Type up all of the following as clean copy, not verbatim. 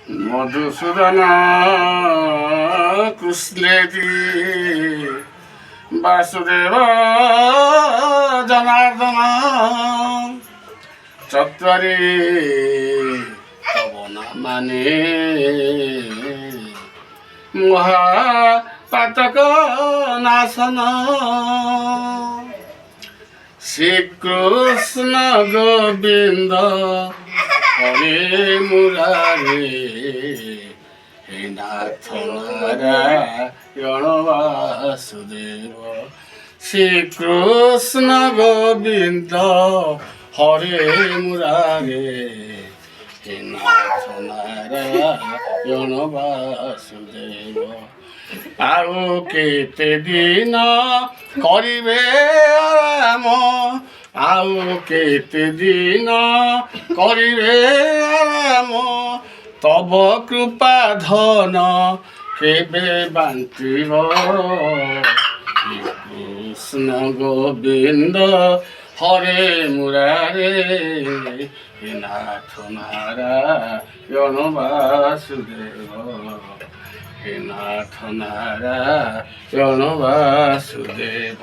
মধুসূদন কৃষ্ণেতি বাসুদেব জনার্দন চত্বরে তব নামানে মহাপাতক নাশন। শ্রীকৃষ্ণ গোবিন্দ হরে মুরারে হে নাথ নারায়ণ বাসুদেব। শ্রীকৃষ্ণ গোবিন্দ হরে মুরারে হে নাথ নারায়ণ বাসুদেব। ଆଉ କେତେ ଦିନ କରିବେ ଆରାମ, ଆଉ କେତେ ଦିନ କରିବେ ଆରାମ, ତବ କୃପା ଧନ କେବେ ବାଣ୍ଟିବ। କୃଷ୍ଣ ଗୋବିନ୍ଦ ହରେ ମୁରାରେ ହେ ନାଥ ନାରାୟଣ ବାସୁଦେବ। হে নাথ নারায়ণ বাসুদেব।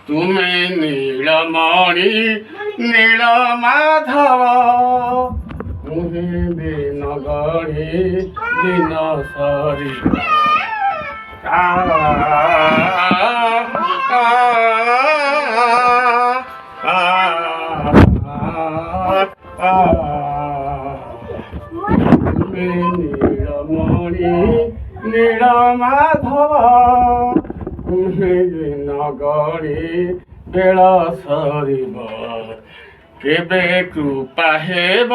তুমি নীলমণি নীল মাধব, তুমি দিন গড়ি দিন সরি। নীলমণি নীল মাধব, তুমি দিন গড়ি বেଳ ସରିବ। କେବେ କୃପା ହେବ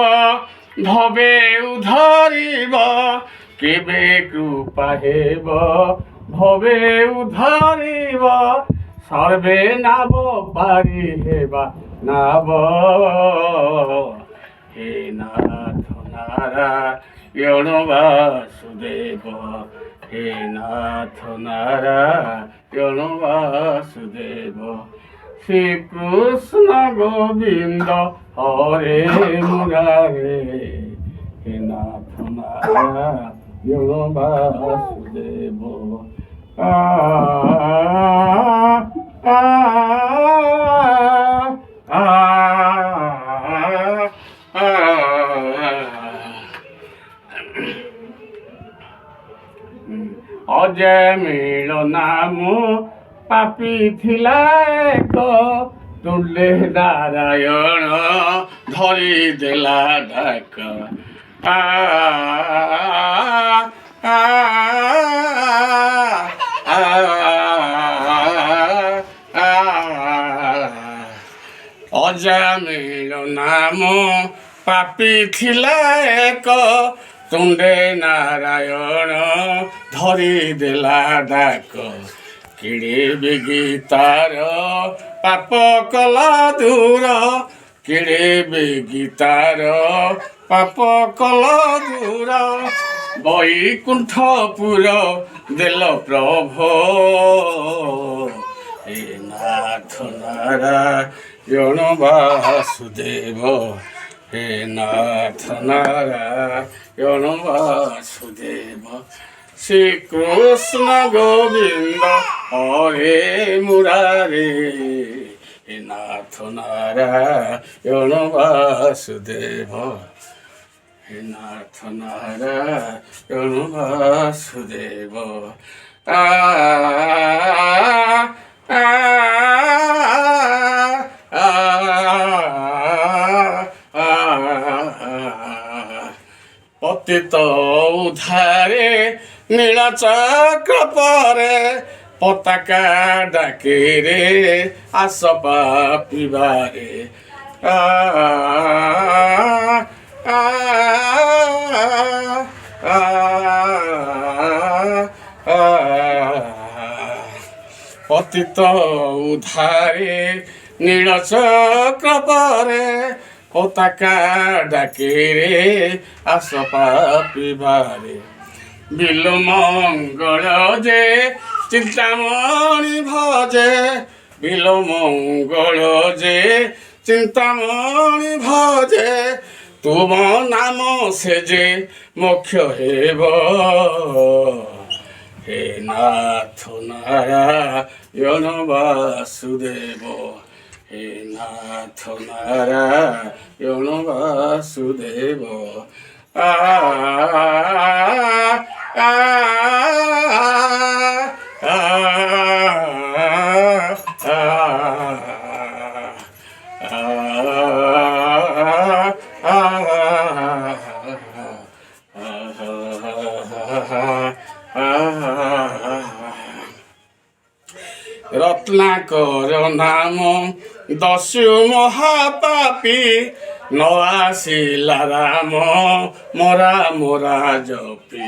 ଭବେ ଉଦ୍ଧରିବ, କେବେ କୃପା ହେବ ভবে উদ্ধরিব। সর্বে নাব পারি হেবা নাব। হে নাথ নারায়ণ বাসুদেব, হে নাথ নারায়ণ বাসুদেব। শ্রীকৃষ্ণ গোবিন্দ হরে মুরারে হে নাথ নারায়ণ বাসুদেব। অজে মিল নাম পাপি ଥିଲା ଏକ, ତୁଣ୍ଡେ ନାରାୟଣ ଧରି ଦେଲା ଡାକ। ଅଜାମିଳ ନାମ ପାପି ଥିଲା ଏକ, ତୁଣ୍ଡେ ନାରାୟଣ ଧରି ଦେଲା ଡାକ। କିଣିବି ଗୀତାର ପାପ କଲା ଦୂର, କିଣିବି ଗୀତାର ପାପ କଲା ଦୂର। ବୈକୁଣ୍ଠପୁର ଦେଲ ପ୍ରଭୁ, ହେ ନାଥ ନାରାୟଣ ବାସୁଦେବ, ହେ ନାଥ ନାରାୟଣ ବାସୁଦେବ। শ্রীকৃষ্ণ গোবিন্দ হরে মুরারে হে নাথ নারায়ণ বাসুদেব, হে নাথ নারায়ণ বাসুদেব। পতিত উদ্ধারে নীলচক্র পরে, পতাকা ডাকিরে আস পাপিবারে। পতিত উদ্ধারে নীলচক্র পরে, পতাকা ডাকিরে আস পাপিবারে। বিল মঙ্গল যে চিন্তামণি ভজে বিল মঙ্গল যে চিন্তামণি ভজে তুম নাম সে যে মোক্ষ হেব হে নাথ নারায়ণ বাসুদেব হে নাথ নারায়ণ বাসুদেব আ আ রত্নাকর নাম দস্যু মহাপাপী ন আসিলা রাম মরা মরা জপি